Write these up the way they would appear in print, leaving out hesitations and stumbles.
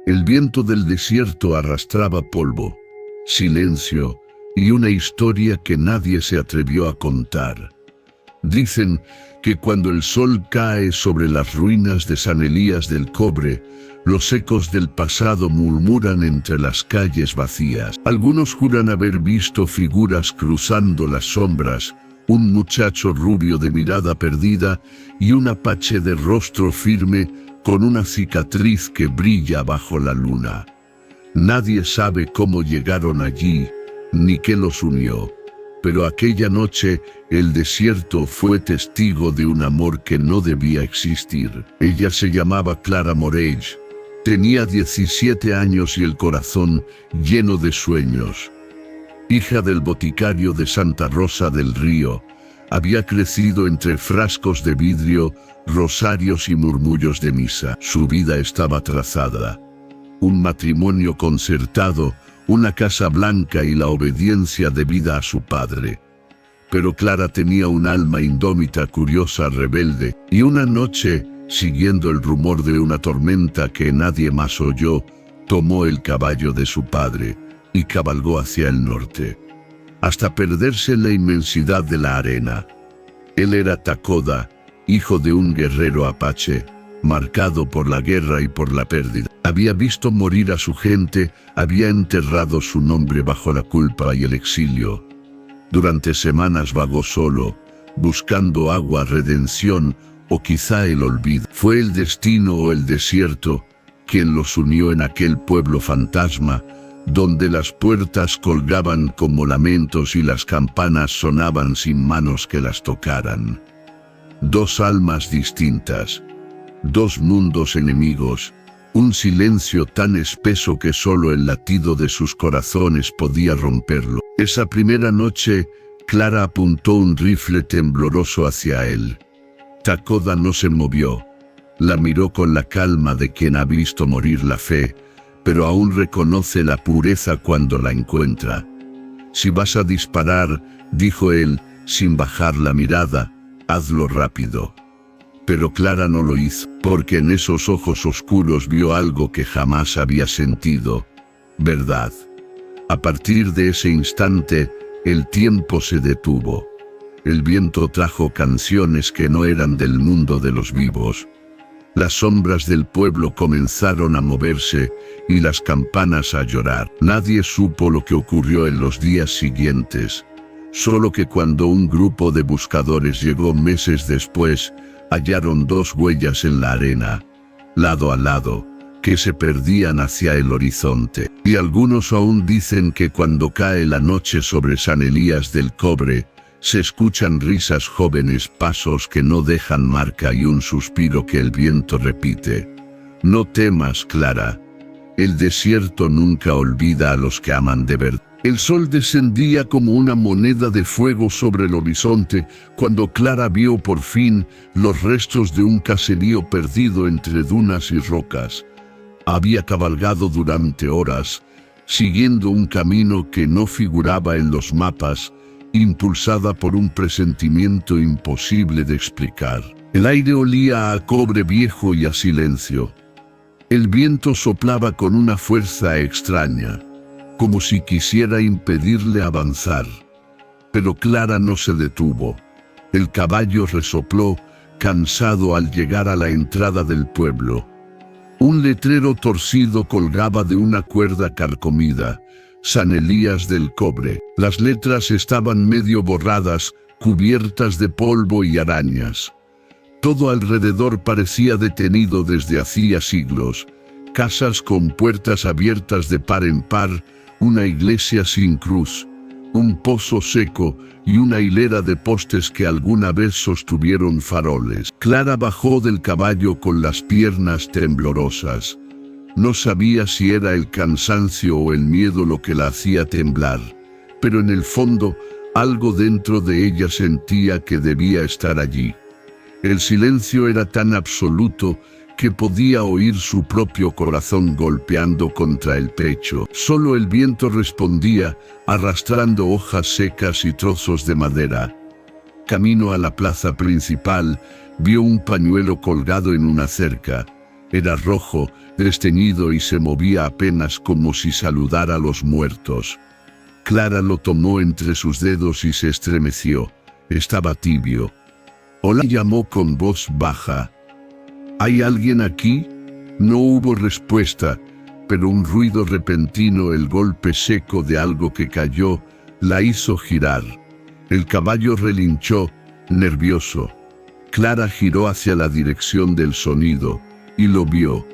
El viento del desierto arrastraba polvo, silencio y una historia que nadie se atrevió a contar. Dicen que cuando el sol cae sobre las ruinas de San Elías del Cobre, los ecos del pasado murmuran entre las calles vacías. Algunos juran haber visto figuras cruzando las sombras, un muchacho rubio de mirada perdida y un apache de rostro firme con una cicatriz que brilla bajo la luna. Nadie sabe cómo llegaron allí, ni qué los unió. Pero aquella noche, el desierto fue testigo de un amor que no debía existir. Ella se llamaba Clara Morell. Tenía 17 años y el corazón lleno de sueños. Hija del boticario de Santa Rosa del Río, había crecido entre frascos de vidrio, rosarios y murmullos de misa. Su vida estaba trazada. Un matrimonio concertado, una casa blanca y la obediencia debida a su padre. Pero Clara tenía un alma indómita, curiosa, rebelde, y una noche, siguiendo el rumor de una tormenta que nadie más oyó, tomó el caballo de su padre y cabalgó hacia el norte, hasta perderse en la inmensidad de la arena. Él era Takoda, hijo de un guerrero apache, marcado por la guerra y por la pérdida. Había visto morir a su gente, había enterrado su nombre bajo la culpa y el exilio. Durante semanas vagó solo, buscando agua, redención o quizá el olvido. Fue el destino o el desierto quien los unió en aquel pueblo fantasma, donde las puertas colgaban como lamentos y las campanas sonaban sin manos que las tocaran. Dos almas distintas, dos mundos enemigos, un silencio tan espeso que solo el latido de sus corazones podía romperlo. Esa primera noche, Clara apuntó un rifle tembloroso hacia él. Takoda no se movió. La miró con la calma de quien ha visto morir la fe, pero aún reconoce la pureza cuando la encuentra. «Si vas a disparar», dijo él, sin bajar la mirada, «hazlo rápido». Pero Clara no lo hizo, porque en esos ojos oscuros vio algo que jamás había sentido: verdad. A partir de ese instante, el tiempo se detuvo. El viento trajo canciones que no eran del mundo de los vivos. Las sombras del pueblo comenzaron a moverse y las campanas a llorar. Nadie supo lo que ocurrió en los días siguientes, solo que cuando un grupo de buscadores llegó meses después, hallaron dos huellas en la arena, lado a lado, que se perdían hacia el horizonte. Y algunos aún dicen que cuando cae la noche sobre San Elías del Cobre, se escuchan risas jóvenes, pasos que no dejan marca y un suspiro que el viento repite: «No temas, Clara. El desierto nunca olvida a los que aman de verdad». El sol descendía como una moneda de fuego sobre el horizonte cuando Clara vio por fin los restos de un caserío perdido entre dunas y rocas. Había cabalgado durante horas, siguiendo un camino que no figuraba en los mapas, impulsada por un presentimiento imposible de explicar. El aire olía a cobre viejo y a silencio. El viento soplaba con una fuerza extraña, como si quisiera impedirle avanzar. Pero Clara no se detuvo. El caballo resopló, cansado al llegar a la entrada del pueblo. Un letrero torcido colgaba de una cuerda carcomida: San Elías del Cobre. Las letras estaban medio borradas, cubiertas de polvo y arañas. Todo alrededor parecía detenido desde hacía siglos. Casas con puertas abiertas de par en par, una iglesia sin cruz, un pozo seco y una hilera de postes que alguna vez sostuvieron faroles. Clara bajó del caballo con las piernas temblorosas. No sabía si era el cansancio o el miedo lo que la hacía temblar, pero en el fondo, algo dentro de ella sentía que debía estar allí. El silencio era tan absoluto que podía oír su propio corazón golpeando contra el pecho. Solo el viento respondía, arrastrando hojas secas y trozos de madera. Camino a la plaza principal, vio un pañuelo colgado en una cerca. Era rojo, desteñido y se movía apenas como si saludara a los muertos. Clara lo tomó entre sus dedos y se estremeció. Estaba tibio. Hola, llamó con voz baja. ¿Hay alguien aquí? No hubo respuesta, pero un ruido repentino, el golpe seco de algo que cayó, la hizo girar. El caballo relinchó, nervioso. Clara giró hacia la dirección del sonido, y lo vio.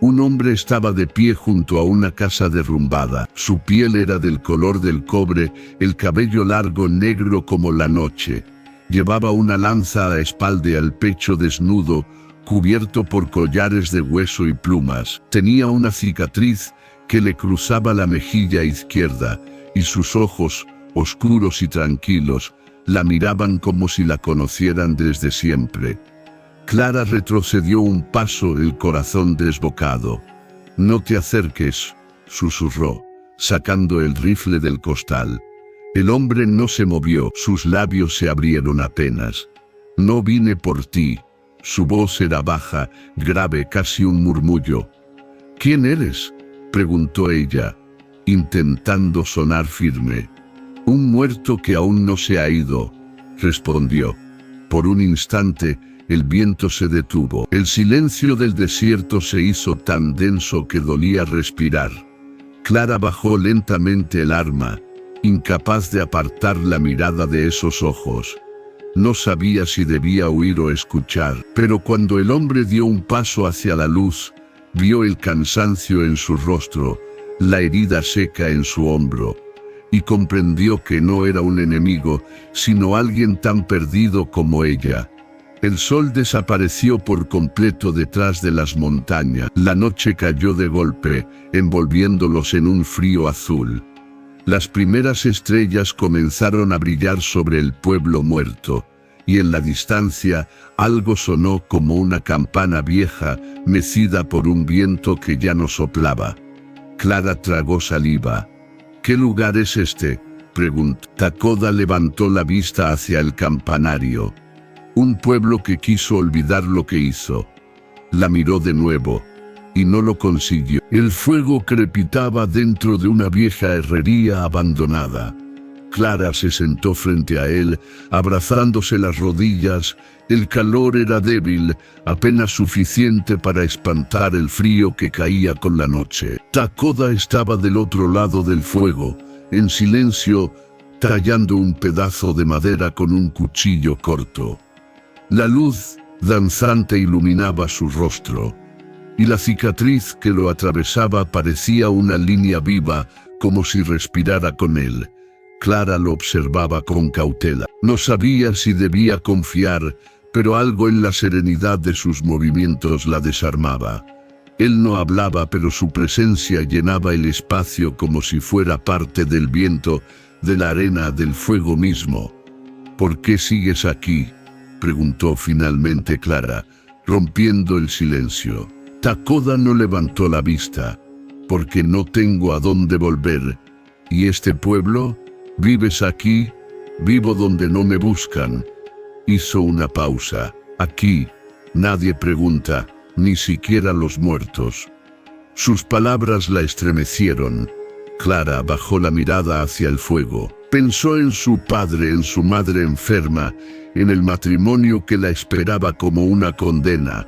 Un hombre estaba de pie junto a una casa derrumbada. Su piel era del color del cobre, el cabello largo negro como la noche. Llevaba una lanza a la espalda y al pecho desnudo, cubierto por collares de hueso y plumas. Tenía una cicatriz que le cruzaba la mejilla izquierda, y sus ojos, oscuros y tranquilos, la miraban como si la conocieran desde siempre. Clara retrocedió un paso, el corazón desbocado. «No te acerques», susurró, sacando el rifle del costal. El hombre no se movió, sus labios se abrieron apenas. «No vine por ti». Su voz era baja, grave, casi un murmullo. «¿Quién eres?», preguntó ella, intentando sonar firme. «Un muerto que aún no se ha ido», respondió. Por un instante, el viento se detuvo. El silencio del desierto se hizo tan denso que dolía respirar. Clara bajó lentamente el arma, incapaz de apartar la mirada de esos ojos. No sabía si debía huir o escuchar, pero cuando el hombre dio un paso hacia la luz, vio el cansancio en su rostro, la herida seca en su hombro, y comprendió que no era un enemigo, sino alguien tan perdido como ella. El sol desapareció por completo detrás de las montañas. La noche cayó de golpe, envolviéndolos en un frío azul. Las primeras estrellas comenzaron a brillar sobre el pueblo muerto, y en la distancia algo sonó como una campana vieja, mecida por un viento que ya no soplaba. Clara tragó saliva. «¿Qué lugar es este?», preguntó. Takoda levantó la vista hacia el campanario. «Un pueblo que quiso olvidar lo que hizo». La miró de nuevo, y no lo consiguió. El fuego crepitaba dentro de una vieja herrería abandonada. Clara se sentó frente a él, abrazándose las rodillas. El calor era débil, apenas suficiente para espantar el frío que caía con la noche. Takoda estaba del otro lado del fuego, en silencio, tallando un pedazo de madera con un cuchillo corto. La luz danzante iluminaba su rostro, y la cicatriz que lo atravesaba parecía una línea viva, como si respirara con él. Clara lo observaba con cautela. No sabía si debía confiar, pero algo en la serenidad de sus movimientos la desarmaba. Él no hablaba, pero su presencia llenaba el espacio como si fuera parte del viento, de la arena, del fuego mismo. «¿Por qué sigues aquí?», preguntó finalmente Clara, rompiendo el silencio. Takoda no levantó la vista. «Porque no tengo a dónde volver. ¿Y este pueblo? ¿Vives aquí? Vivo donde no me buscan». Hizo una pausa. «Aquí nadie pregunta, ni siquiera los muertos». Sus palabras la estremecieron. Clara bajó la mirada hacia el fuego. Pensó en su padre, en su madre enferma, en el matrimonio que la esperaba como una condena.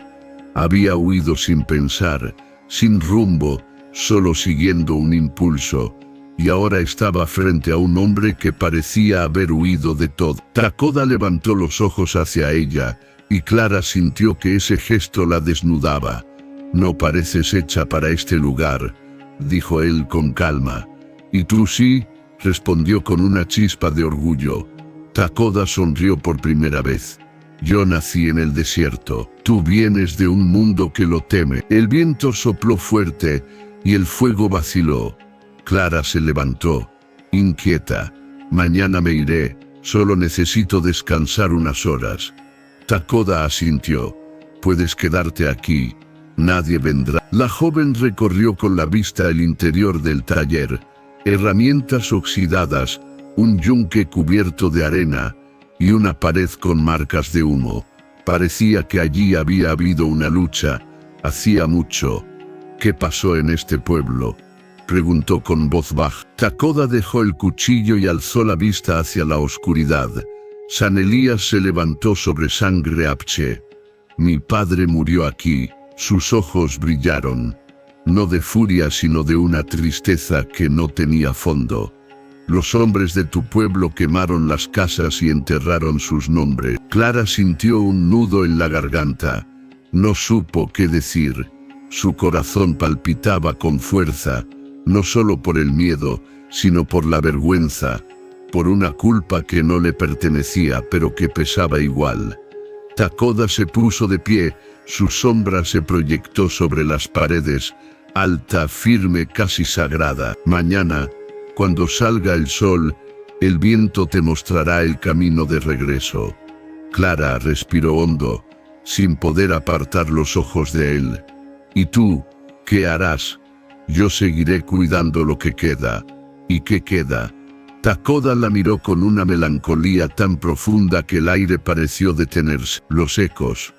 Había huido sin pensar, sin rumbo, solo siguiendo un impulso, y ahora estaba frente a un hombre que parecía haber huido de todo. Takoda levantó los ojos hacia ella, y Clara sintió que ese gesto la desnudaba. «No pareces hecha para este lugar», dijo él con calma. «¿Y tú sí?», respondió con una chispa de orgullo. Takoda sonrió por primera vez. «Yo nací en el desierto. Tú vienes de un mundo que lo teme». El viento sopló fuerte, y el fuego vaciló. Clara se levantó, inquieta. «Mañana me iré, solo necesito descansar unas horas». Takoda asintió. «Puedes quedarte aquí, nadie vendrá». La joven recorrió con la vista el interior del taller. Herramientas oxidadas, un yunque cubierto de arena, y una pared con marcas de humo. Parecía que allí había habido una lucha, Hacía mucho. ¿Qué pasó en este pueblo?, preguntó con voz baja. Takoda dejó el cuchillo y alzó la vista hacia la oscuridad. San Elías se levantó sobre sangre Apche. Mi padre murió aquí. Sus ojos brillaron, no de furia sino de una tristeza que no tenía fondo. Los hombres de tu pueblo quemaron las casas y enterraron sus nombres. Clara sintió un nudo en la garganta. No supo qué decir. Su corazón palpitaba con fuerza, no solo por el miedo, sino por la vergüenza, por una culpa que no le pertenecía pero que pesaba igual. Takoda se puso de pie, su sombra se proyectó sobre las paredes, alta, firme, casi sagrada. Mañana, cuando salga el sol, el viento te mostrará el camino de regreso. Clara respiró hondo, sin poder apartar los ojos de él. ¿Y tú, qué harás? Yo seguiré cuidando lo que queda. ¿Y qué queda? Takoda la miró con una melancolía tan profunda que el aire pareció detenerse. Los ecos,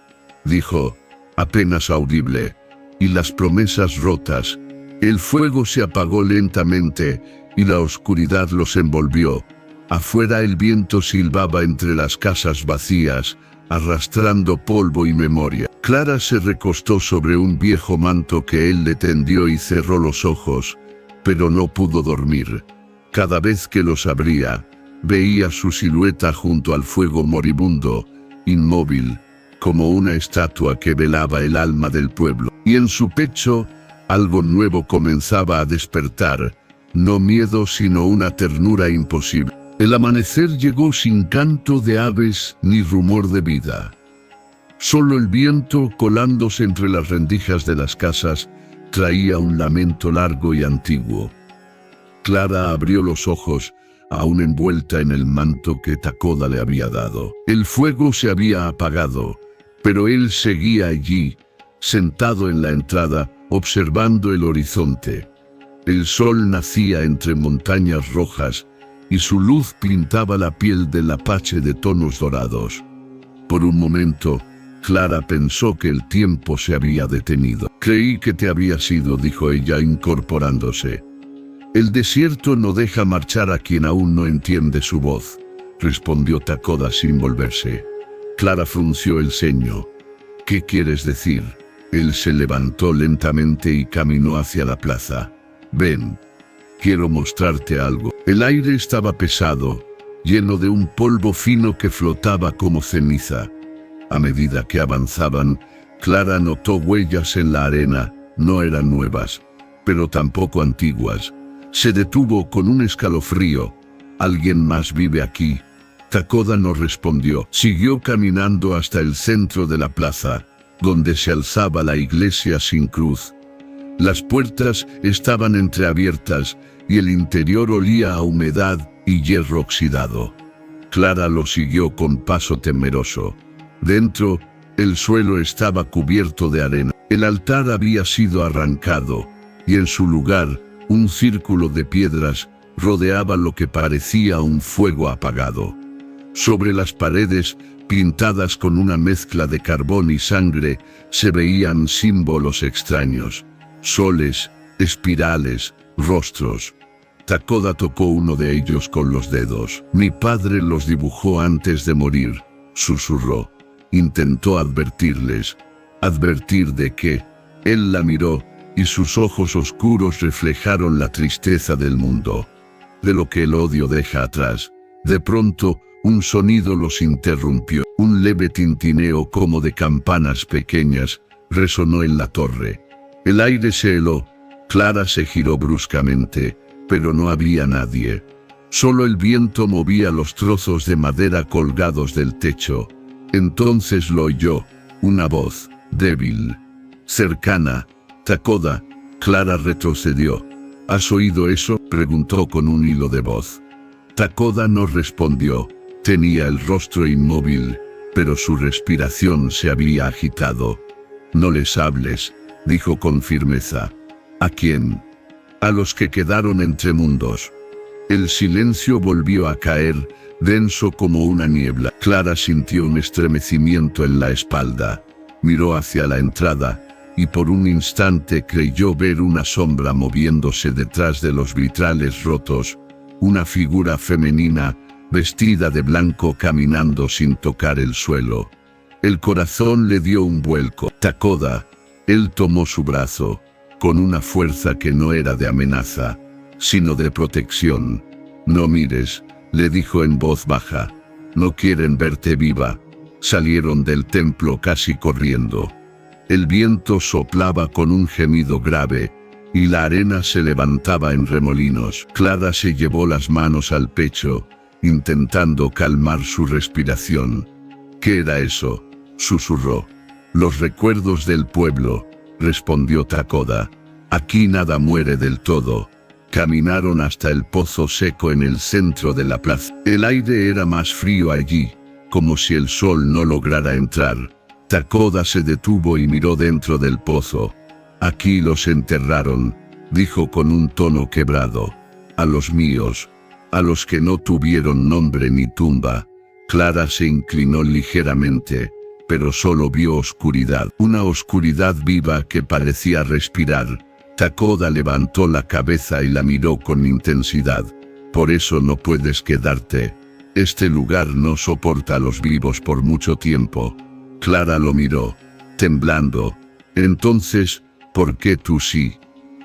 dijo, apenas audible, y las promesas rotas. El fuego se apagó lentamente, y la oscuridad los envolvió. Afuera el viento silbaba entre las casas vacías, arrastrando polvo y memoria. Clara se recostó sobre un viejo manto que él le tendió y cerró los ojos, pero no pudo dormir. Cada vez que los abría, veía su silueta junto al fuego moribundo, inmóvil, como una estatua que velaba el alma del pueblo. Y en su pecho, algo nuevo comenzaba a despertar, no miedo sino una ternura imposible. El amanecer llegó sin canto de aves ni rumor de vida. Solo el viento, colándose entre las rendijas de las casas, traía un lamento largo y antiguo. Clara abrió los ojos, aún envuelta en el manto que Takoda le había dado. El fuego se había apagado, pero él seguía allí, sentado en la entrada, observando el horizonte. El sol nacía entre montañas rojas, y su luz pintaba la piel del Apache de tonos dorados. Por un momento, Clara pensó que el tiempo se había detenido. Creí que te habías ido, dijo ella incorporándose. El desierto no deja marchar a quien aún no entiende su voz, respondió Takoda sin volverse. Clara frunció el ceño. ¿Qué quieres decir? Él se levantó lentamente y caminó hacia la plaza. Ven. Quiero mostrarte algo. El aire estaba pesado, lleno de un polvo fino que flotaba como ceniza. A medida que avanzaban, Clara notó huellas en la arena. No eran nuevas, pero tampoco antiguas. Se detuvo con un escalofrío. ¿Alguien más vive aquí? Takoda no respondió. Siguió caminando hasta el centro de la plaza, donde se alzaba la iglesia sin cruz. Las puertas estaban entreabiertas y el interior olía a humedad y hierro oxidado. Clara lo siguió con paso temeroso. Dentro, el suelo estaba cubierto de arena. El altar había sido arrancado, y en su lugar, un círculo de piedras rodeaba lo que parecía un fuego apagado. Sobre las paredes, pintadas con una mezcla de carbón y sangre, se veían símbolos extraños. Soles, espirales, rostros. Takoda tocó uno de ellos con los dedos. Mi padre los dibujó antes de morir, susurró. Intentó advertirles. ¿Advertir de qué? Él la miró, y sus ojos oscuros reflejaron la tristeza del mundo. De lo que el odio deja atrás. De pronto, un sonido los interrumpió. Un leve tintineo como de campanas pequeñas resonó en la torre. El aire se heló. Clara se giró bruscamente, pero no había nadie. Solo el viento movía los trozos de madera colgados del techo. Entonces lo oyó, una voz, débil, cercana. Takoda. Clara retrocedió. ¿Has oído eso?, preguntó con un hilo de voz. Takoda no respondió. Tenía el rostro inmóvil, pero su respiración se había agitado. No les hables, dijo con firmeza. ¿A quién? A los que quedaron entre mundos. El silencio volvió a caer, denso como una niebla. Clara sintió un estremecimiento en la espalda. Miró hacia la entrada, y por un instante creyó ver una sombra moviéndose detrás de los vitrales rotos, una figura femenina, vestida de blanco caminando sin tocar el suelo. El corazón le dio un vuelco. Takoda, él tomó su brazo, con una fuerza que no era de amenaza, sino de protección. No mires, le dijo en voz baja. No quieren verte viva. Salieron del templo casi corriendo. El viento soplaba con un gemido grave, y la arena se levantaba en remolinos. Clara se llevó las manos al pecho, intentando calmar su respiración. ¿Qué era eso?, susurró. Los recuerdos del pueblo, respondió Takoda. Aquí nada muere del todo. Caminaron hasta el pozo seco en el centro de la plaza. El aire era más frío allí, como si el sol no lograra entrar. Takoda se detuvo y miró dentro del pozo. Aquí los enterraron, dijo con un tono quebrado. A los míos, a los que no tuvieron nombre ni tumba. Clara se inclinó ligeramente, pero solo vio oscuridad. Una oscuridad viva que parecía respirar. Takoda levantó la cabeza y la miró con intensidad. Por eso no puedes quedarte. Este lugar no soporta a los vivos por mucho tiempo. Clara lo miró, temblando. Entonces, ¿por qué tú sí?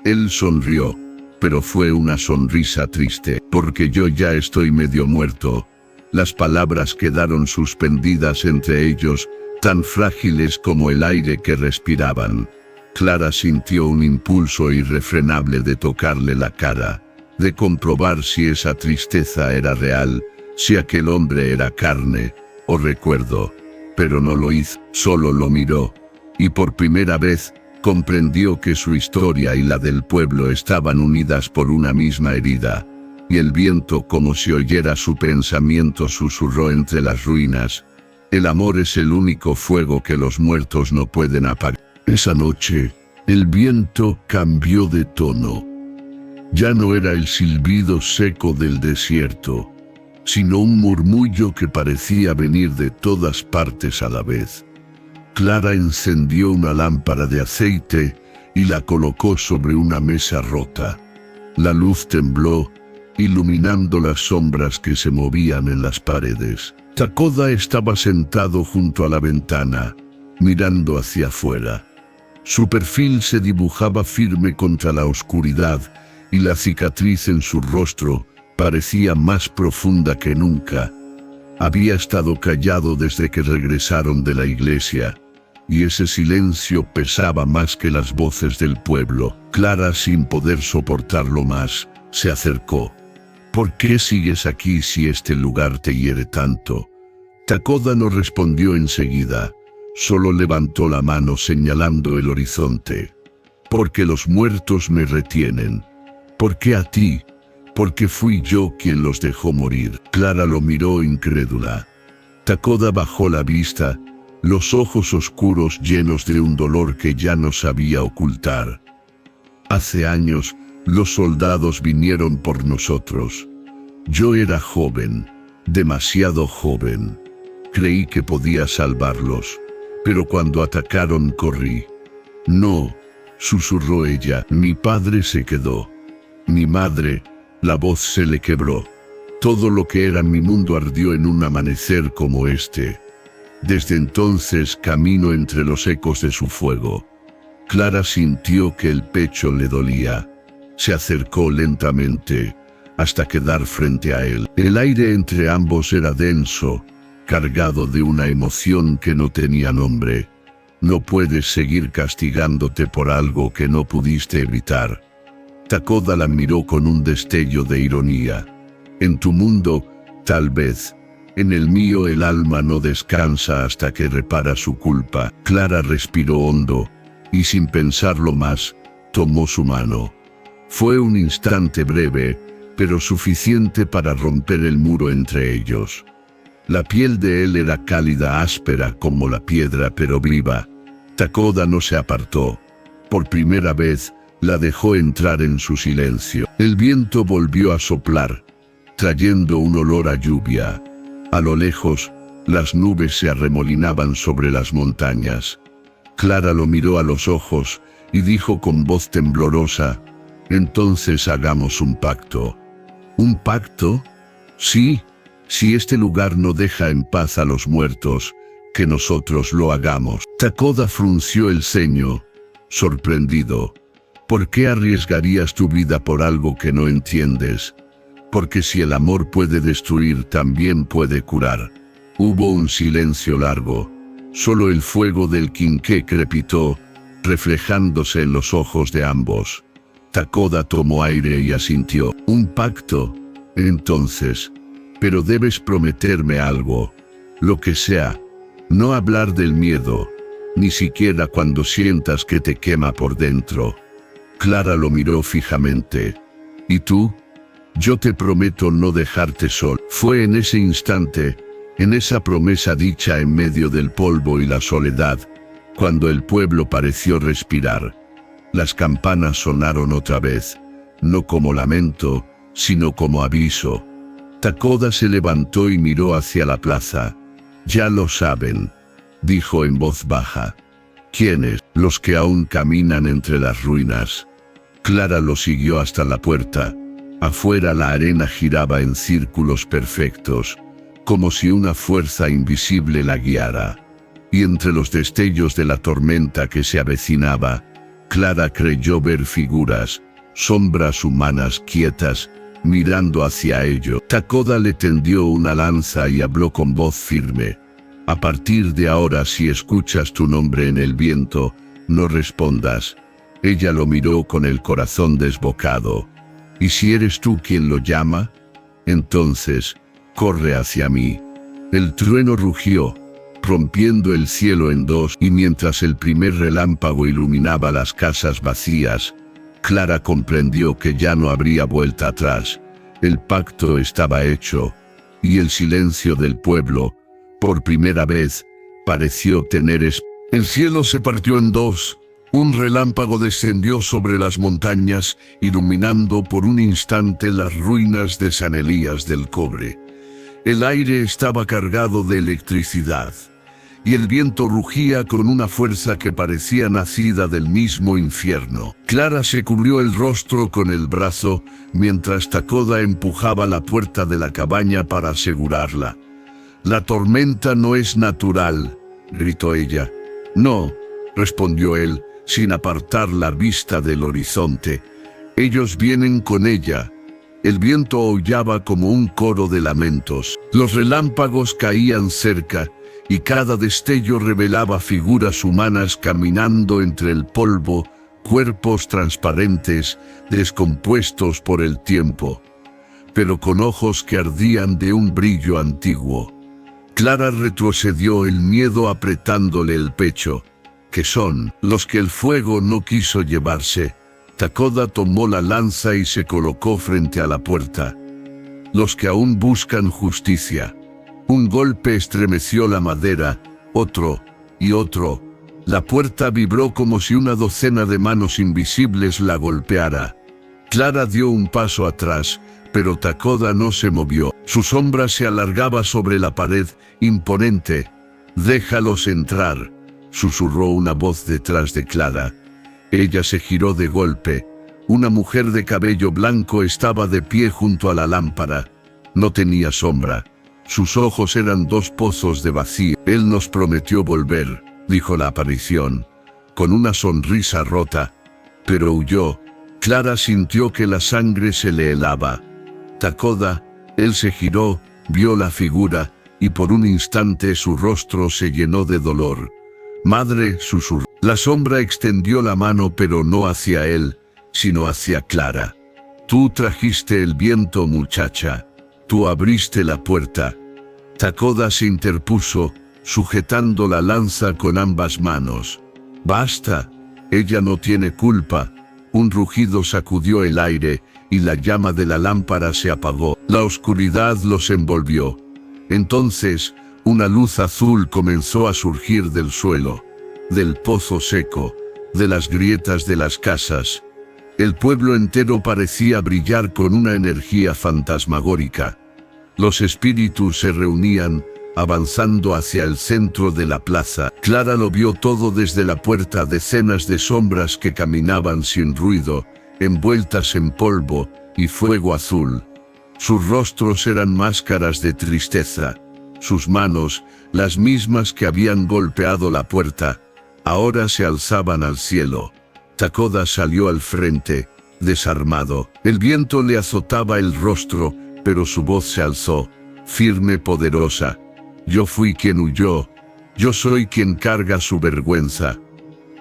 Él sonrió, pero fue una sonrisa triste. Porque yo ya estoy medio muerto. Las palabras quedaron suspendidas entre ellos, tan frágiles como el aire que respiraban. Clara sintió un impulso irrefrenable de tocarle la cara, de comprobar si esa tristeza era real, si aquel hombre era carne o recuerdo. Pero no lo hizo, solo lo miró, y por primera vez comprendió que su historia y la del pueblo estaban unidas por una misma herida, y el viento, como si oyera su pensamiento, susurró entre las ruinas. El amor es el único fuego que los muertos no pueden apagar. Esa noche, el viento cambió de tono. Ya no era el silbido seco del desierto, sino un murmullo que parecía venir de todas partes a la vez. Clara encendió una lámpara de aceite y la colocó sobre una mesa rota. La luz tembló, iluminando las sombras que se movían en las paredes. Takoda estaba sentado junto a la ventana, mirando hacia afuera. Su perfil se dibujaba firme contra la oscuridad, y la cicatriz en su rostro parecía más profunda que nunca. Había estado callado desde que regresaron de la iglesia, y ese silencio pesaba más que las voces del pueblo. Clara, sin poder soportarlo más, se acercó. ¿Por qué sigues aquí si este lugar te hiere tanto? Takoda no respondió enseguida, solo levantó la mano señalando el horizonte. Porque los muertos me retienen. ¿Por qué a ti? Porque fui yo quien los dejó morir. Clara lo miró incrédula. Takoda bajó la vista, los ojos oscuros llenos de un dolor que ya no sabía ocultar. Hace años, los soldados vinieron por nosotros. Yo era joven, demasiado joven. Creí que podía salvarlos, pero cuando atacaron corrí. No, susurró ella, mi padre se quedó. Mi madre, la voz se le quebró. Todo lo que era mi mundo ardió en un amanecer como este. Desde entonces camino entre los ecos de su fuego. Clara sintió que el pecho le dolía. Se acercó lentamente, hasta quedar frente a él. El aire entre ambos era denso, cargado de una emoción que no tenía nombre. No puedes seguir castigándote por algo que no pudiste evitar. Takoda la miró con un destello de ironía. En tu mundo, tal vez. En el mío el alma no descansa hasta que repara su culpa. Clara respiró hondo, y sin pensarlo más, tomó su mano. Fue un instante breve, pero suficiente para romper el muro entre ellos. La piel de él era cálida, áspera como la piedra, pero viva. Takoda no se apartó. Por primera vez, la dejó entrar en su silencio. El viento volvió a soplar, trayendo un olor a lluvia. A lo lejos, las nubes se arremolinaban sobre las montañas. Clara lo miró a los ojos y dijo con voz temblorosa: «Entonces hagamos un pacto». «¿Un pacto?» «Sí, si este lugar no deja en paz a los muertos, que nosotros lo hagamos». Takoda frunció el ceño, sorprendido. «¿Por qué arriesgarías tu vida por algo que no entiendes?» «Porque si el amor puede destruir, también puede curar». Hubo un silencio largo. Solo el fuego del quinqué crepitó, reflejándose en los ojos de ambos. Takoda tomó aire y asintió. «¿Un pacto? Entonces. Pero debes prometerme algo. Lo que sea. No hablar del miedo, ni siquiera cuando sientas que te quema por dentro». Clara lo miró fijamente. «¿Y tú?» «Yo te prometo no dejarte solo». Fue en ese instante, en esa promesa dicha en medio del polvo y la soledad, cuando el pueblo pareció respirar. Las campanas sonaron otra vez, no como lamento, sino como aviso. Takoda se levantó y miró hacia la plaza. «Ya lo saben», dijo en voz baja. «¿Quiénes?» «Los que aún caminan entre las ruinas». Clara lo siguió hasta la puerta. Afuera la arena giraba en círculos perfectos, como si una fuerza invisible la guiara. Y entre los destellos de la tormenta que se avecinaba, Clara creyó ver figuras, sombras humanas quietas, mirando hacia ello. Takoda le tendió una lanza y habló con voz firme. «A partir de ahora, si escuchas tu nombre en el viento, no respondas». Ella lo miró con el corazón desbocado. «¿Y si eres tú quien lo llama? Entonces, corre hacia mí». El trueno rugió, rompiendo el cielo en dos, y mientras el primer relámpago iluminaba las casas vacías, Clara comprendió que ya no habría vuelta atrás. El pacto estaba hecho, y el silencio del pueblo, por primera vez, pareció tener El cielo se partió en dos. Un relámpago descendió sobre las montañas, iluminando por un instante las ruinas de San Elías del Cobre. El aire estaba cargado de electricidad, y el viento rugía con una fuerza que parecía nacida del mismo infierno. Clara se cubrió el rostro con el brazo, mientras Takoda empujaba la puerta de la cabaña para asegurarla. «La tormenta no es natural», gritó ella. «No», respondió él, sin apartar la vista del horizonte. «Ellos vienen con ella». El viento aullaba como un coro de lamentos. Los relámpagos caían cerca, y cada destello revelaba figuras humanas caminando entre el polvo, cuerpos transparentes, descompuestos por el tiempo, pero con ojos que ardían de un brillo antiguo. Clara retrocedió, el miedo apretándole el pecho. «¿Qué son los que el fuego no quiso llevarse?» Takoda tomó la lanza y se colocó frente a la puerta. «Los que aún buscan justicia». Un golpe estremeció la madera, otro y otro. La puerta vibró como si una docena de manos invisibles la golpeara. Clara dio un paso atrás, pero Takoda no se movió. Su sombra se alargaba sobre la pared, imponente. «Déjalos entrar», susurró una voz detrás de Clara. Ella se giró de golpe. Una mujer de cabello blanco estaba de pie junto a la lámpara. No tenía sombra. Sus ojos eran dos pozos de vacío. «Él nos prometió volver», dijo la aparición, con una sonrisa rota. Pero huyó. Clara sintió que la sangre se le helaba. «Takoda». Él se giró, vio la figura, y por un instante su rostro se llenó de dolor. «Madre», susurró. La sombra extendió la mano, pero no hacia él, sino hacia Clara. «Tú trajiste el viento, muchacha. Tú abriste la puerta». Takoda se interpuso, sujetando la lanza con ambas manos. «Basta. Ella no tiene culpa». Un rugido sacudió el aire, y la llama de la lámpara se apagó. La oscuridad los envolvió. Entonces, una luz azul comenzó a surgir del suelo, del pozo seco, de las grietas de las casas. El pueblo entero parecía brillar con una energía fantasmagórica. Los espíritus se reunían, avanzando hacia el centro de la plaza. Clara lo vio todo desde la puerta, decenas de sombras que caminaban sin ruido, envueltas en polvo y fuego azul. Sus rostros eran máscaras de tristeza. Sus manos, las mismas que habían golpeado la puerta, ahora se alzaban al cielo. Takoda salió al frente, desarmado. El viento le azotaba el rostro, pero su voz se alzó, firme, poderosa. Yo fui quien huyó. Yo soy quien carga su vergüenza.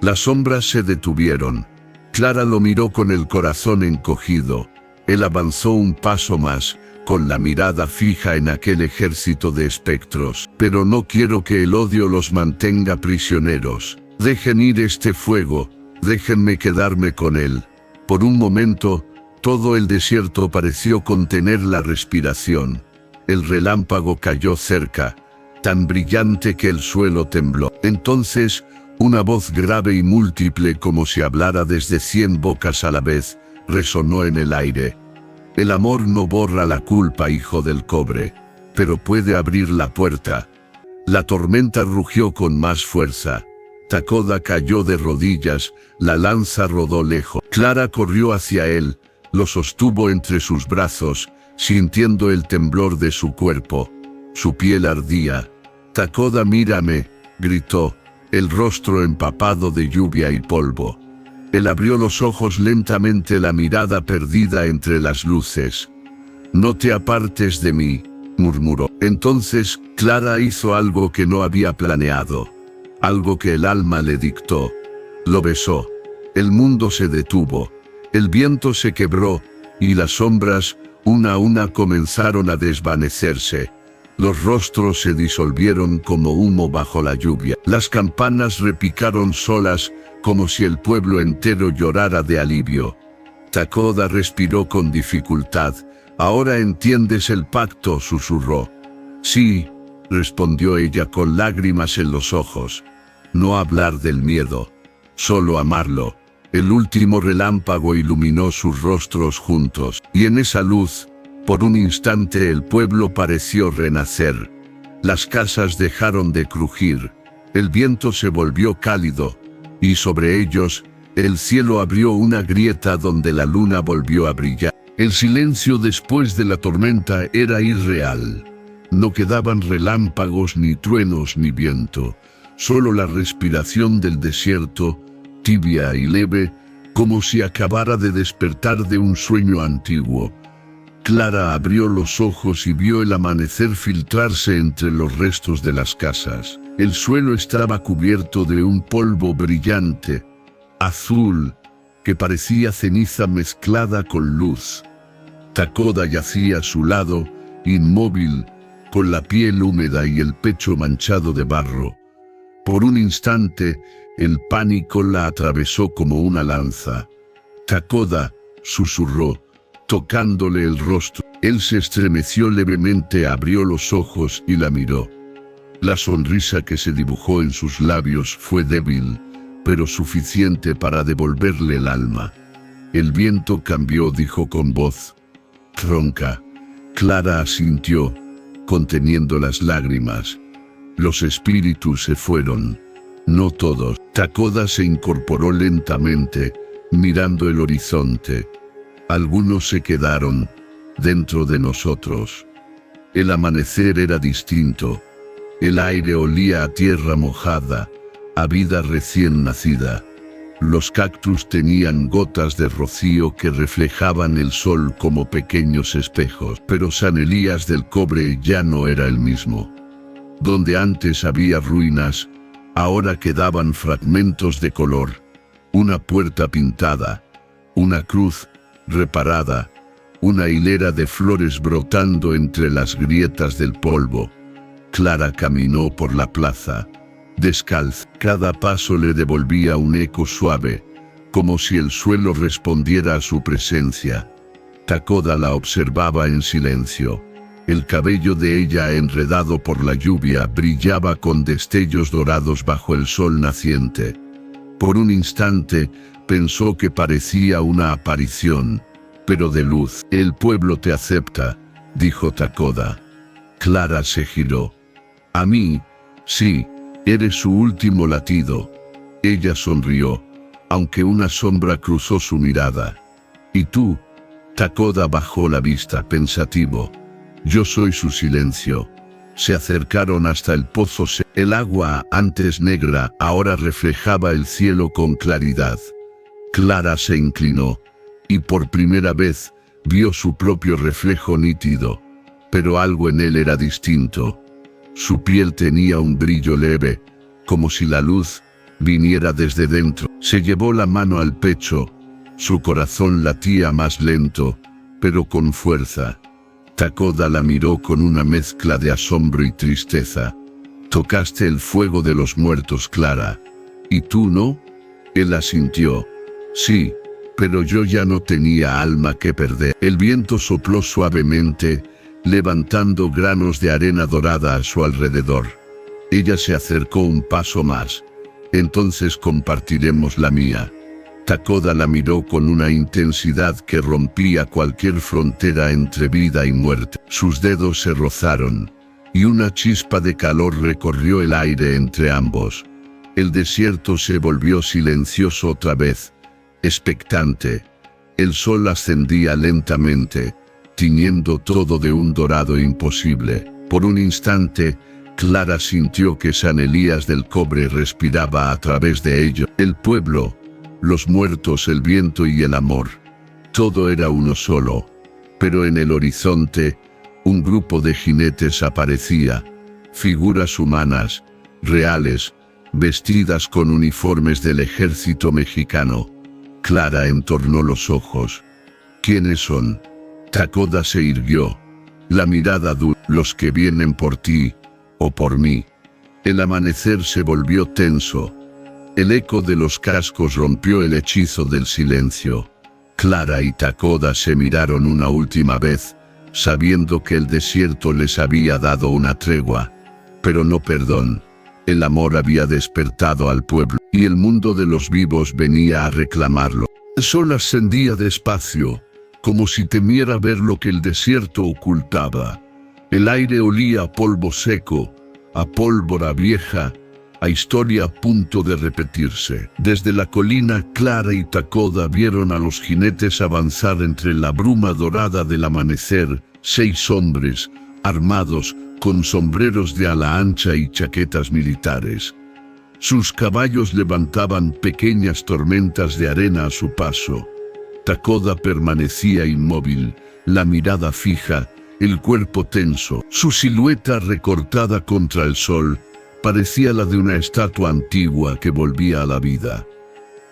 Las sombras se detuvieron. Clara lo miró con el corazón encogido. Él avanzó un paso más, con la mirada fija en aquel ejército de espectros. Pero no quiero que el odio los mantenga prisioneros. Dejen ir este fuego, déjenme quedarme con él. Por un momento, todo el desierto pareció contener la respiración. El relámpago cayó cerca, tan brillante que el suelo tembló. Entonces, una voz grave y múltiple, como si hablara desde 100 bocas a la vez, resonó en el aire. El amor no borra la culpa, hijo del cobre, pero puede abrir la puerta. La tormenta rugió con más fuerza. Takoda cayó de rodillas, la lanza rodó lejos. Clara corrió hacia él, lo sostuvo entre sus brazos, sintiendo el temblor de su cuerpo. Su piel ardía. Takoda, mírame, gritó, el rostro empapado de lluvia y polvo. Él abrió los ojos lentamente, la mirada perdida entre las luces. No te apartes de mí, murmuró. Entonces, Clara hizo algo que no había planeado. Algo que el alma le dictó. Lo besó. El mundo se detuvo. El viento se quebró, y las sombras, una a una, comenzaron a desvanecerse. Los rostros se disolvieron como humo bajo la lluvia. Las campanas repicaron solas, como si el pueblo entero llorara de alivio. Takoda respiró con dificultad. Ahora entiendes el pacto, susurró. Sí, respondió ella con lágrimas en los ojos. No hablar del miedo, solo amarlo. El último relámpago iluminó sus rostros juntos, y en esa luz, por un instante el pueblo pareció renacer. Las casas dejaron de crujir, el viento se volvió cálido, y sobre ellos, el cielo abrió una grieta donde la luna volvió a brillar. El silencio después de la tormenta era irreal. No quedaban relámpagos, ni truenos, ni viento. Solo la respiración del desierto, tibia y leve, como si acabara de despertar de un sueño antiguo. Clara abrió los ojos y vio el amanecer filtrarse entre los restos de las casas. El suelo estaba cubierto de un polvo brillante, azul, que parecía ceniza mezclada con luz. Takoda yacía a su lado, inmóvil, con la piel húmeda y el pecho manchado de barro. Por un instante, el pánico la atravesó como una lanza. Takoda, susurró, tocándole el rostro. Él se estremeció levemente, abrió los ojos y la miró. La sonrisa que se dibujó en sus labios fue débil, pero suficiente para devolverle el alma. El viento cambió, dijo con voz ronca. Clara asintió, conteniendo las lágrimas. Los espíritus se fueron. No todos. Takoda se incorporó lentamente, mirando el horizonte. Algunos se quedaron dentro de nosotros. El amanecer era distinto. El aire olía a tierra mojada, a vida recién nacida. Los cactus tenían gotas de rocío que reflejaban el sol como pequeños espejos, pero San Elías del Cobre ya no era el mismo. Donde antes había ruinas, ahora quedaban fragmentos de color, una puerta pintada, una cruz reparada, una hilera de flores brotando entre las grietas del polvo. Clara caminó por la plaza, descalza. Cada paso le devolvía un eco suave, como si el suelo respondiera a su presencia. Takoda la observaba en silencio. El cabello de ella, enredado por la lluvia, brillaba con destellos dorados bajo el sol naciente. Por un instante, pensó que parecía una aparición, pero de luz. El pueblo te acepta, dijo Takoda. Clara se giró. A mí, sí, eres su último latido. Ella sonrió, aunque una sombra cruzó su mirada. ¿Y tú? Takoda bajó la vista pensativo. Yo soy su silencio. Se acercaron hasta el pozo. El agua, antes negra, ahora reflejaba el cielo con claridad. Clara se inclinó, y por primera vez vio su propio reflejo nítido, pero algo en él era distinto. Su piel tenía un brillo leve, como si la luz viniera desde dentro. Se llevó la mano al pecho, su corazón latía más lento, pero con fuerza. Takoda la miró con una mezcla de asombro y tristeza. Tocaste el fuego de los muertos, Clara. ¿Y tú no? Él asintió. Sí, pero yo ya no tenía alma que perder. El viento sopló suavemente, levantando granos de arena dorada a su alrededor. Ella se acercó un paso más. Entonces compartiremos la mía. Takoda la miró con una intensidad que rompía cualquier frontera entre vida y muerte. Sus dedos se rozaron, y una chispa de calor recorrió el aire entre ambos. El desierto se volvió silencioso otra vez, expectante. El sol ascendía lentamente, tiñendo todo de un dorado imposible. Por un instante, Clara sintió que San Elías del Cobre respiraba a través de ello. El pueblo, los muertos, el viento y el amor. Todo era uno solo. Pero en el horizonte, un grupo de jinetes aparecía. Figuras humanas, reales, vestidas con uniformes del ejército mexicano. Clara entornó los ojos. ¿Quiénes son? Takoda se irguió. La mirada dura. Los que vienen por ti, o por mí. El amanecer se volvió tenso. El eco de los cascos rompió el hechizo del silencio. Clara y Takoda se miraron una última vez, sabiendo que el desierto les había dado una tregua, pero no perdón. El amor había despertado al pueblo, y el mundo de los vivos venía a reclamarlo. El sol ascendía despacio, como si temiera ver lo que el desierto ocultaba. El aire olía a polvo seco, a pólvora vieja, a historia a punto de repetirse. Desde la colina, Clara y Takoda vieron a los jinetes avanzar entre la bruma dorada del amanecer. 6 hombres, armados, con sombreros de ala ancha y chaquetas militares. Sus caballos levantaban pequeñas tormentas de arena a su paso. Takoda permanecía inmóvil, la mirada fija, el cuerpo tenso. Su silueta recortada contra el sol parecía la de una estatua antigua que volvía a la vida.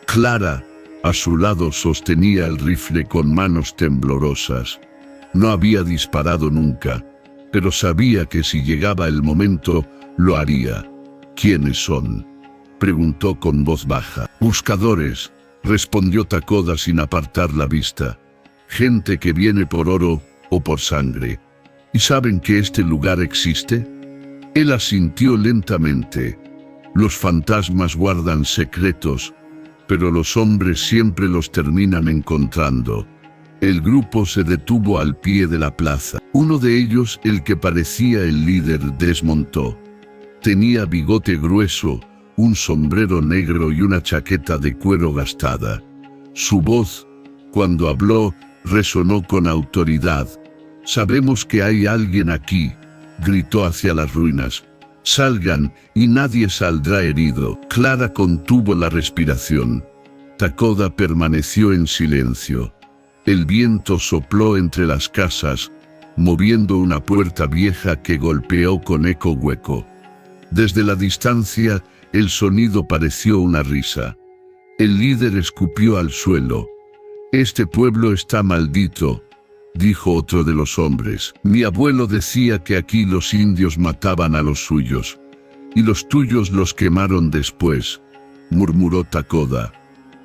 Clara, a su lado, sostenía el rifle con manos temblorosas. No había disparado nunca, pero sabía que si llegaba el momento, lo haría. ¿Quiénes son?, preguntó con voz baja. Buscadores, respondió Takoda sin apartar la vista. Gente que viene por oro o por sangre. ¿Y saben que este lugar existe? Él asintió lentamente. Los fantasmas guardan secretos, pero los hombres siempre los terminan encontrando. El grupo se detuvo al pie de la plaza. Uno de ellos, el que parecía el líder, desmontó. Tenía bigote grueso, un sombrero negro y una chaqueta de cuero gastada. Su voz, cuando habló, resonó con autoridad. «Sabemos que hay alguien aquí», gritó hacia las ruinas. «Salgan, y nadie saldrá herido». Clara contuvo la respiración. Takoda permaneció en silencio. El viento sopló entre las casas, moviendo una puerta vieja que golpeó con eco hueco. Desde la distancia, el sonido pareció una risa. El líder escupió al suelo. «Este pueblo está maldito», dijo otro de los hombres. «Mi abuelo decía que aquí los indios mataban a los suyos, y los tuyos los quemaron después», murmuró Takoda.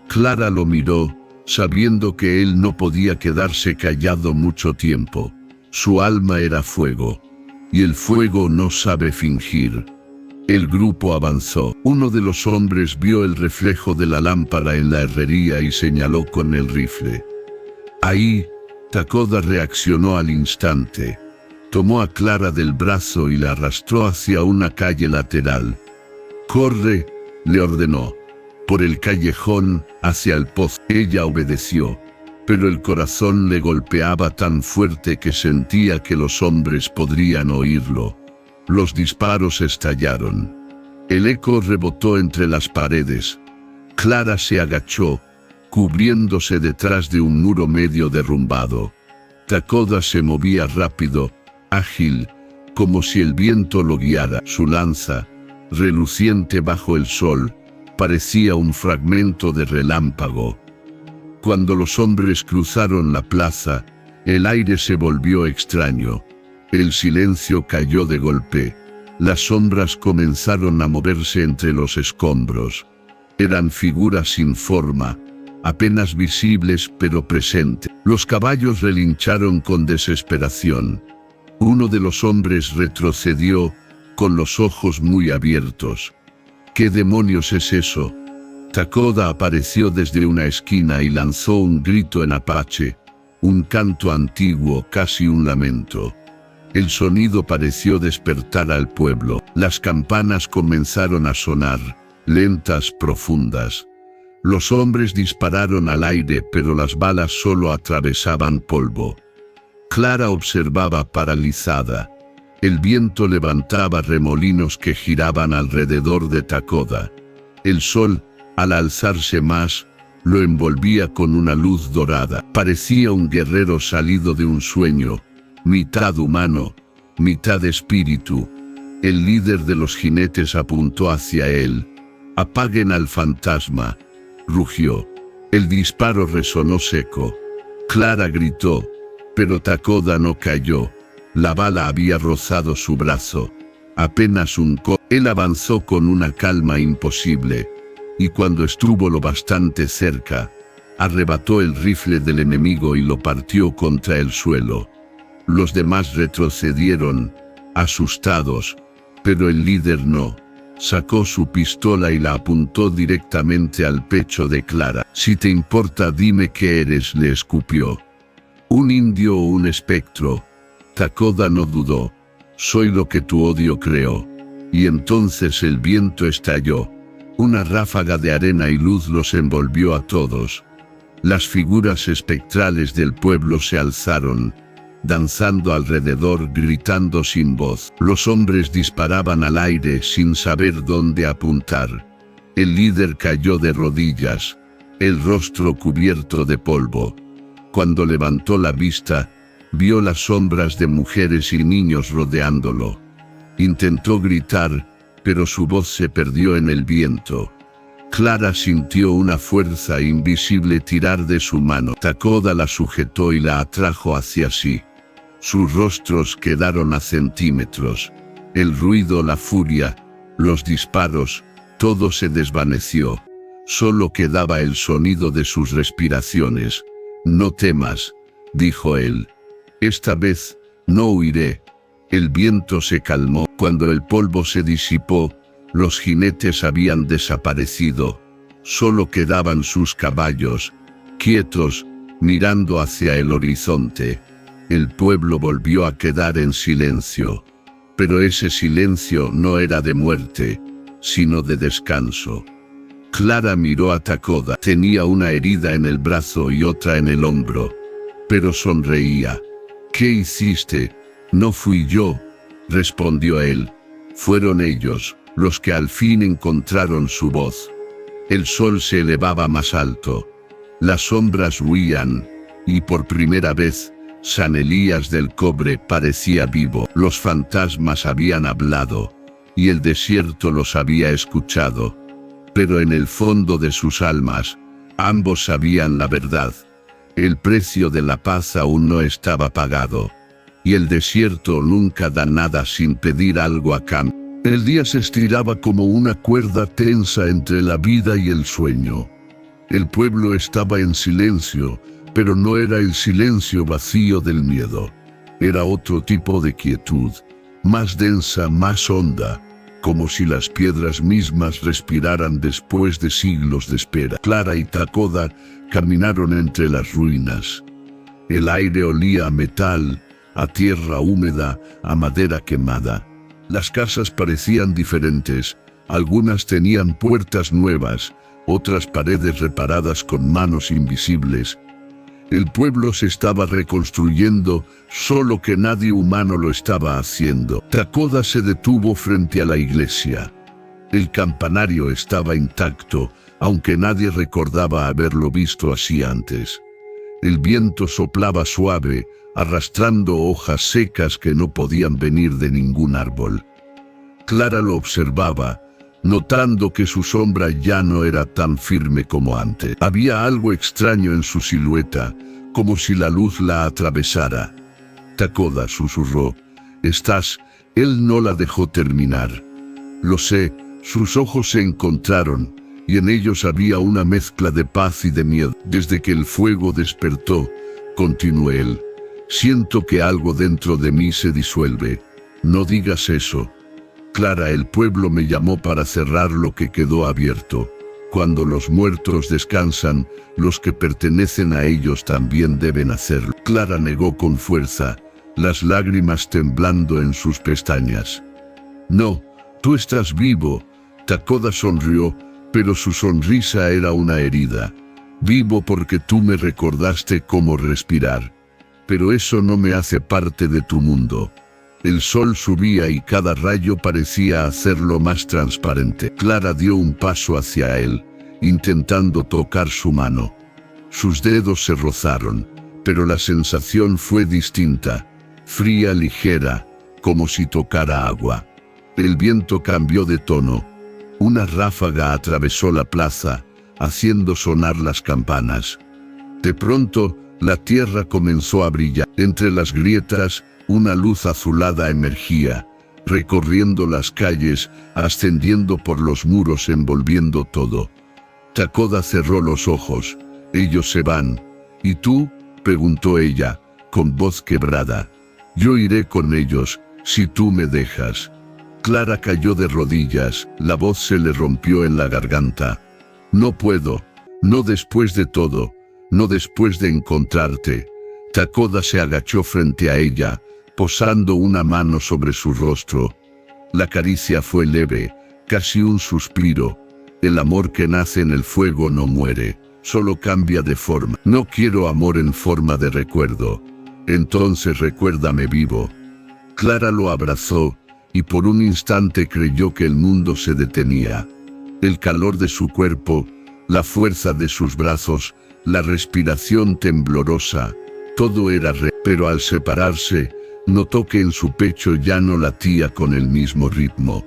Clara lo miró, sabiendo que él no podía quedarse callado mucho tiempo. Su alma era fuego, y el fuego no sabe fingir. El grupo avanzó. Uno de los hombres vio el reflejo de la lámpara en la herrería y señaló con el rifle. Ahí, Takoda reaccionó al instante. tomó a Clara del brazo y la arrastró hacia una calle lateral. «Corre», le ordenó, «por el callejón, hacia el pozo». Ella obedeció, pero el corazón le golpeaba tan fuerte que sentía que los hombres podrían oírlo. Los disparos estallaron. El eco rebotó entre las paredes. Clara se agachó, cubriéndose detrás de un muro medio derrumbado. Takoda se movía rápido, ágil, como si el viento lo guiara. Su lanza, reluciente bajo el sol, parecía un fragmento de relámpago. Cuando los hombres cruzaron la plaza, el aire se volvió extraño. El silencio cayó de golpe. Las sombras comenzaron a moverse entre los escombros. Eran figuras sin forma, apenas visibles pero presentes. Los caballos relincharon con desesperación. Uno de los hombres retrocedió, con los ojos muy abiertos. ¿Qué demonios es eso? Takoda apareció desde una esquina y lanzó un grito en apache, un canto antiguo, casi un lamento. El sonido pareció despertar al pueblo. Las campanas comenzaron a sonar, lentas, profundas. Los hombres dispararon al aire, pero las balas solo atravesaban polvo. Clara observaba paralizada. El viento levantaba remolinos que giraban alrededor de Takoda. El sol, al alzarse más, lo envolvía con una luz dorada. Parecía un guerrero salido de un sueño, mitad humano, mitad espíritu. El líder de los jinetes apuntó hacia él. «Apaguen al fantasma», rugió. El disparo resonó seco. Clara gritó, pero Takoda no cayó. La bala había rozado su brazo. Apenas un co. Él avanzó con una calma imposible, y cuando estuvo lo bastante cerca, arrebató el rifle del enemigo y lo partió contra el suelo. Los demás retrocedieron, asustados, pero el líder no. Sacó su pistola y la apuntó directamente al pecho de Clara. «Si te importa, dime qué eres», le escupió. «¿Un indio o un espectro?» Takoda no dudó. «Soy lo que tu odio creó». Y entonces el viento estalló. Una ráfaga de arena y luz los envolvió a todos. Las figuras espectrales del pueblo se alzaron, danzando alrededor, gritando sin voz. Los hombres disparaban al aire sin saber dónde apuntar. El líder cayó de rodillas, el rostro cubierto de polvo. Cuando levantó la vista, vio las sombras de mujeres y niños rodeándolo. Intentó gritar, pero su voz se perdió en el viento. Clara sintió una fuerza invisible tirar de su mano. Takoda la sujetó y la atrajo hacia sí. Sus rostros quedaron a centímetros. El ruido, la furia, los disparos, todo se desvaneció. Solo quedaba el sonido de sus respiraciones. «No temas», dijo él. «Esta vez, no huiré». El viento se calmó. Cuando el polvo se disipó, los jinetes habían desaparecido. Solo quedaban sus caballos, quietos, mirando hacia el horizonte. El pueblo volvió a quedar en silencio. Pero ese silencio no era de muerte, sino de descanso. Clara miró a Takoda. Tenía una herida en el brazo y otra en el hombro, pero sonreía. «¿Qué hiciste?» «No fui yo», respondió él. «Fueron ellos, los que al fin encontraron su voz». El sol se elevaba más alto. Las sombras huían, y por primera vez, San Elías del Cobre parecía vivo. Los fantasmas habían hablado, y el desierto los había escuchado. Pero en el fondo de sus almas, ambos sabían la verdad. El precio de la paz aún no estaba pagado. Y el desierto nunca da nada sin pedir algo a cambio. El día se estiraba como una cuerda tensa entre la vida y el sueño. El pueblo estaba en silencio, pero no era el silencio vacío del miedo. Era otro tipo de quietud, más densa, más honda, como si las piedras mismas respiraran después de siglos de espera. Clara y Takoda caminaron entre las ruinas. El aire olía a metal, a tierra húmeda, a madera quemada. Las casas parecían diferentes, algunas tenían puertas nuevas, otras paredes reparadas con manos invisibles. El pueblo se estaba reconstruyendo, solo que nadie humano lo estaba haciendo. Takoda se detuvo frente a la iglesia. El campanario estaba intacto, aunque nadie recordaba haberlo visto así antes. El viento soplaba suave, arrastrando hojas secas que no podían venir de ningún árbol. Clara lo observaba, notando que su sombra ya no era tan firme como antes. Había algo extraño en su silueta, como si la luz la atravesara. Takoda susurró, «¿Estás?» Él no la dejó terminar. Lo sé, sus ojos se encontraron, y en ellos había una mezcla de paz y de miedo. Desde que el fuego despertó, continuó él, siento que algo dentro de mí se disuelve. No digas eso. Clara, el pueblo me llamó para cerrar lo que quedó abierto. Cuando los muertos descansan, los que pertenecen a ellos también deben hacerlo. Clara negó con fuerza, las lágrimas temblando en sus pestañas. No, tú estás vivo. Takoda sonrió, pero su sonrisa era una herida. Vivo porque tú me recordaste cómo respirar. Pero eso no me hace parte de tu mundo. El sol subía y cada rayo parecía hacerlo más transparente. Clara dio un paso hacia él, intentando tocar su mano. Sus dedos se rozaron, pero la sensación fue distinta, fría, ligera, como si tocara agua. El viento cambió de tono. Una ráfaga atravesó la plaza, haciendo sonar las campanas. De pronto, la tierra comenzó a brillar. Entre las grietas, una luz azulada emergía, recorriendo las calles, ascendiendo por los muros, envolviendo todo. Takoda cerró los ojos. «Ellos se van. ¿Y tú?», preguntó ella, con voz quebrada. «Yo iré con ellos, si tú me dejas». Clara cayó de rodillas, la voz se le rompió en la garganta. «No puedo, no después de todo, no después de encontrarte». Takoda se agachó frente a ella, posando una mano sobre su rostro. La caricia fue leve, casi un suspiro. El amor que nace en el fuego no muere, solo cambia de forma. No quiero amor en forma de recuerdo. Entonces recuérdame vivo. Clara lo abrazó, y por un instante creyó que el mundo se detenía. El calor de su cuerpo, la fuerza de sus brazos, la respiración temblorosa, todo era pero al separarse, notó que en su pecho ya no latía con el mismo ritmo.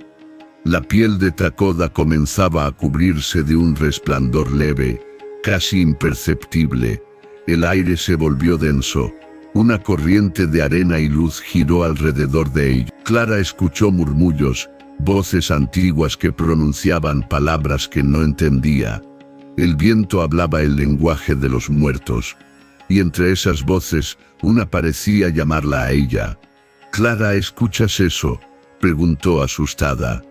La piel de Takoda comenzaba a cubrirse de un resplandor leve, casi imperceptible. El aire se volvió denso. Una corriente de arena y luz giró alrededor de ella. Clara escuchó murmullos, voces antiguas que pronunciaban palabras que no entendía. El viento hablaba el lenguaje de los muertos. Y entre esas voces, una parecía llamarla a ella. «Clara, ¿escuchas eso?», preguntó asustada.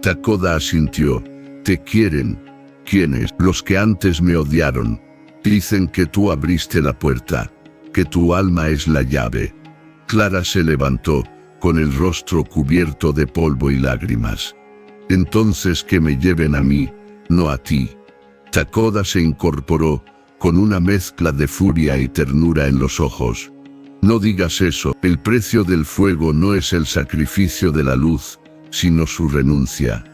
Takoda asintió. «Te quieren». «¿Quiénes?». «Los que antes me odiaron. Dicen que tú abriste la puerta, que tu alma es la llave». Clara se levantó, con el rostro cubierto de polvo y lágrimas. «Entonces que me lleven a mí, no a ti». Takoda se incorporó, con una mezcla de furia y ternura en los ojos. «No digas eso. El precio del fuego no es el sacrificio de la luz, sino su renuncia.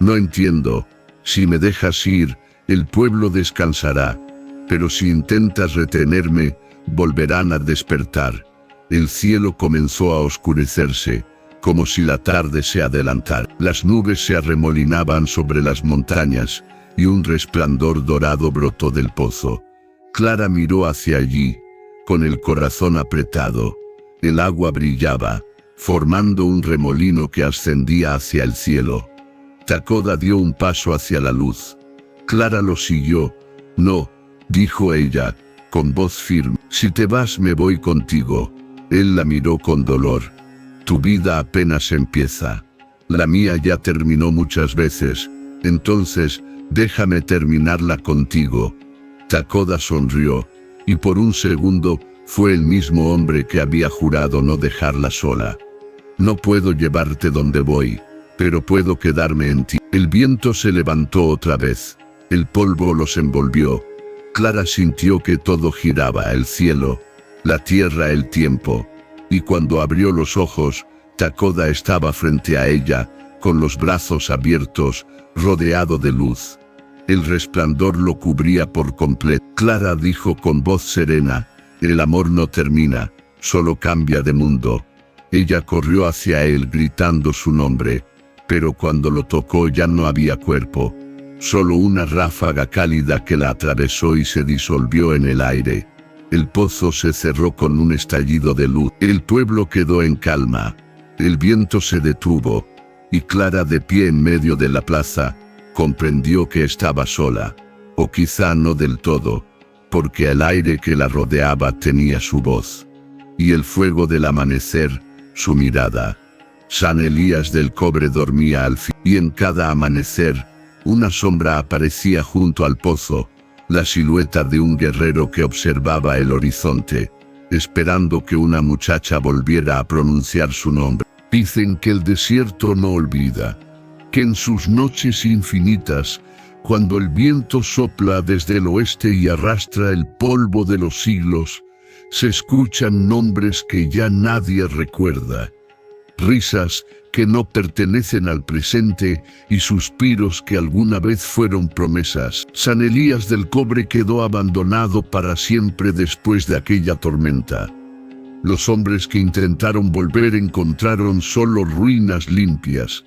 No entiendo. Si me dejas ir, el pueblo descansará. Pero si intentas retenerme, volverán a despertar». El cielo comenzó a oscurecerse, como si la tarde se adelantara. Las nubes se arremolinaban sobre las montañas, y un resplandor dorado brotó del pozo. Clara miró hacia allí, con el corazón apretado. El agua brillaba, formando un remolino que ascendía hacia el cielo. Takoda dio un paso hacia la luz. Clara lo siguió. «No», dijo ella, con voz firme. «Si te vas me voy contigo». Él la miró con dolor. «Tu vida apenas empieza. La mía ya terminó muchas veces. Entonces, déjame terminarla contigo». Takoda sonrió, y por un segundo, Fue el mismo hombre que había jurado no dejarla sola. No puedo llevarte donde voy, pero puedo quedarme en ti. El viento se levantó otra vez. El polvo los envolvió. Clara sintió que todo giraba, el cielo, la tierra, el tiempo. Y cuando abrió los ojos, Takoda estaba frente a ella, con los brazos abiertos, rodeado de luz. El resplandor lo cubría por completo. Clara dijo con voz serena: el amor no termina, solo cambia de mundo. Ella corrió hacia él gritando su nombre, pero cuando lo tocó ya no había cuerpo, solo una ráfaga cálida que la atravesó y se disolvió en el aire. El pozo se cerró con un estallido de luz. El pueblo quedó en calma. El viento se detuvo, y Clara, de pie en medio de la plaza, comprendió que estaba sola, o quizá no del todo, porque el aire que la rodeaba tenía su voz, y el fuego del amanecer, su mirada. San Elías del Cobre dormía al fin, y en cada amanecer, una sombra aparecía junto al pozo, la silueta de un guerrero que observaba el horizonte, esperando que una muchacha volviera a pronunciar su nombre. Dicen que el desierto no olvida, que en sus noches infinitas, cuando el viento sopla desde el oeste y arrastra el polvo de los siglos, se escuchan nombres que ya nadie recuerda, risas que no pertenecen al presente y suspiros que alguna vez fueron promesas. San Elías del Cobre quedó abandonado para siempre después de aquella tormenta. Los hombres que intentaron volver encontraron solo ruinas limpias,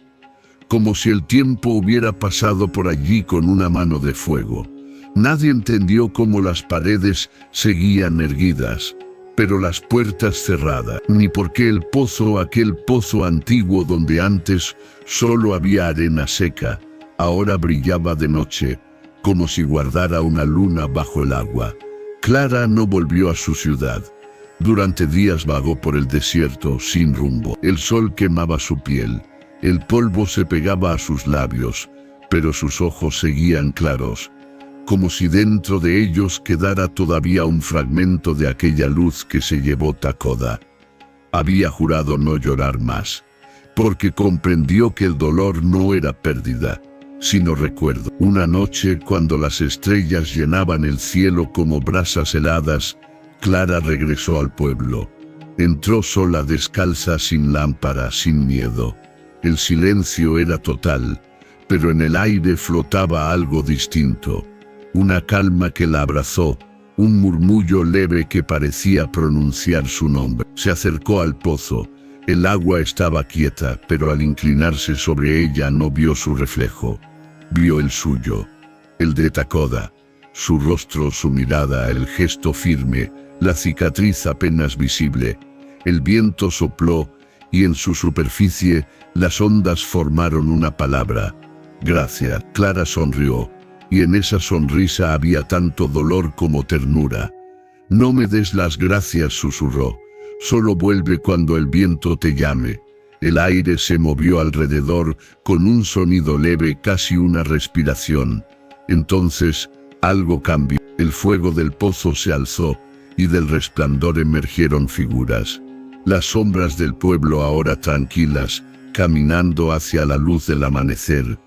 como si el tiempo hubiera pasado por allí con una mano de fuego. Nadie entendió cómo las paredes seguían erguidas, pero las puertas cerradas, ni por qué el pozo, aquel pozo antiguo donde antes solo había arena seca, ahora brillaba de noche, como si guardara una luna bajo el agua. Clara no volvió a su ciudad. Durante días vagó por el desierto sin rumbo. El sol quemaba su piel, el polvo se pegaba a sus labios, pero sus ojos seguían claros, como si dentro de ellos quedara todavía un fragmento de aquella luz que se llevó Takoda. Había jurado no llorar más, porque comprendió que el dolor no era pérdida, sino recuerdo. Una noche, cuando las estrellas llenaban el cielo como brasas heladas, Clara regresó al pueblo. Entró sola, descalza, sin lámpara, sin miedo. El silencio era total, pero en el aire flotaba algo distinto. Una calma que la abrazó, un murmullo leve que parecía pronunciar su nombre. Se acercó al pozo. El agua estaba quieta, pero al inclinarse sobre ella no vio su reflejo. Vio el suyo, el de Takoda. Su rostro, su mirada, el gesto firme, la cicatriz apenas visible. El viento sopló, y en su superficie, las ondas formaron una palabra: gracias. Clara sonrió, y en esa sonrisa había tanto dolor como ternura. No me des las gracias, susurró. Solo vuelve cuando el viento te llame. El aire se movió alrededor con un sonido leve, casi una respiración. Entonces, algo cambió. El fuego del pozo se alzó, y del resplandor emergieron figuras. Las sombras del pueblo, ahora tranquilas, caminando hacia la luz del amanecer.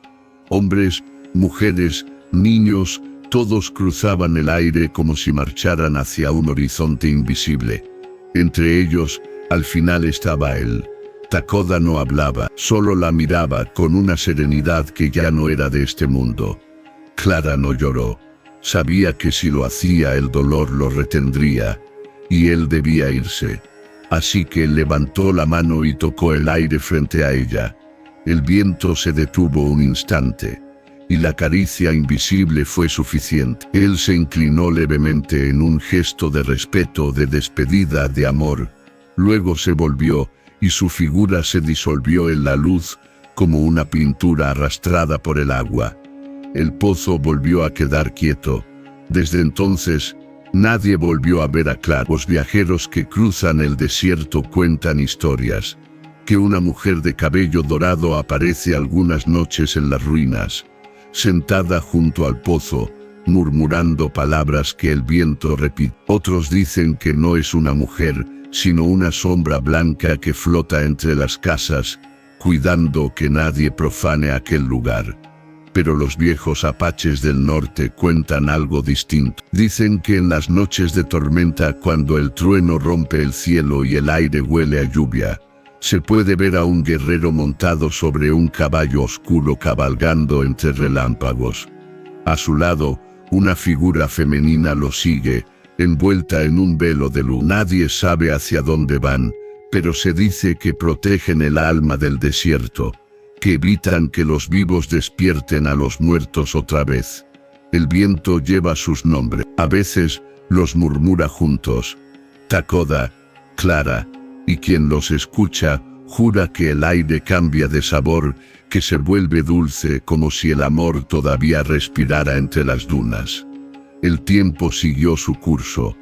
Hombres, mujeres, niños, todos cruzaban el aire como si marcharan hacia un horizonte invisible. Entre ellos, al final estaba él. Takoda no hablaba, solo la miraba con una serenidad que ya no era de este mundo. Clara no lloró. Sabía que si lo hacía el dolor lo retendría, y él debía irse. Así que levantó la mano y tocó el aire frente a ella. El viento se detuvo un instante, y la caricia invisible fue suficiente. Él se inclinó levemente en un gesto de respeto, de despedida, de amor. Luego se volvió, y su figura se disolvió en la luz, como una pintura arrastrada por el agua. El pozo volvió a quedar quieto. Desde entonces, nadie volvió a ver a Clara. Los viajeros que cruzan el desierto cuentan historias. Que una mujer de cabello dorado aparece algunas noches en las ruinas, sentada junto al pozo, murmurando palabras que el viento repite. Otros dicen que no es una mujer, sino una sombra blanca que flota entre las casas, cuidando que nadie profane aquel lugar. Pero los viejos apaches del norte cuentan algo distinto. Dicen que en las noches de tormenta, cuando el trueno rompe el cielo y el aire huele a lluvia, se puede ver a un guerrero montado sobre un caballo oscuro cabalgando entre relámpagos. A su lado, una figura femenina lo sigue, envuelta en un velo de luz. Nadie sabe hacia dónde van, pero se dice que protegen el alma del desierto, que evitan que los vivos despierten a los muertos otra vez. El viento lleva sus nombres. A veces los murmura juntos: Takoda, Clara, y quien los escucha jura que el aire cambia de sabor, que se vuelve dulce como si el amor todavía respirara entre las dunas. El tiempo siguió su curso.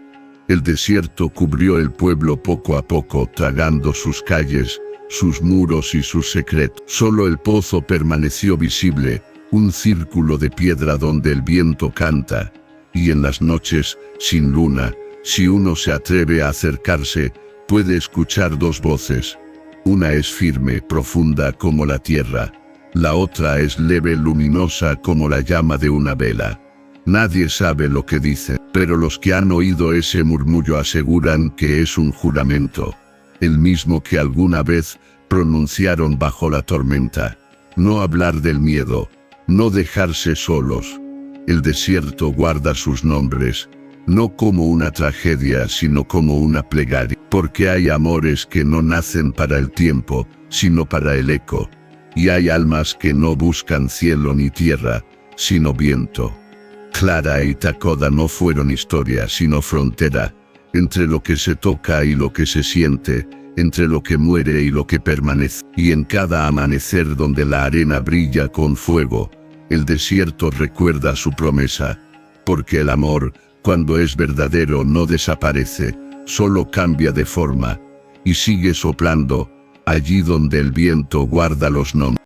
El desierto cubrió el pueblo poco a poco, tragando sus calles, sus muros y sus secretos. Solo el pozo permaneció visible, un círculo de piedra donde el viento canta, y en las noches, sin luna, si uno se atreve a acercarse, puede escuchar dos voces. Una es firme, profunda como la tierra. La otra es leve, luminosa como la llama de una vela. Nadie sabe lo que dice, pero los que han oído ese murmullo aseguran que es un juramento, el mismo que alguna vez pronunciaron bajo la tormenta. No hablar del miedo, no dejarse solos. El desierto guarda sus nombres, no como una tragedia, sino como una plegaria, porque hay amores que no nacen para el tiempo, sino para el eco, y hay almas que no buscan cielo ni tierra, sino viento. Clara y Takoda no fueron historia, sino frontera, entre lo que se toca y lo que se siente, entre lo que muere y lo que permanece. Y en cada amanecer donde la arena brilla con fuego, el desierto recuerda su promesa, porque el amor, cuando es verdadero, no desaparece, solo cambia de forma, y sigue soplando, allí donde el viento guarda los nombres.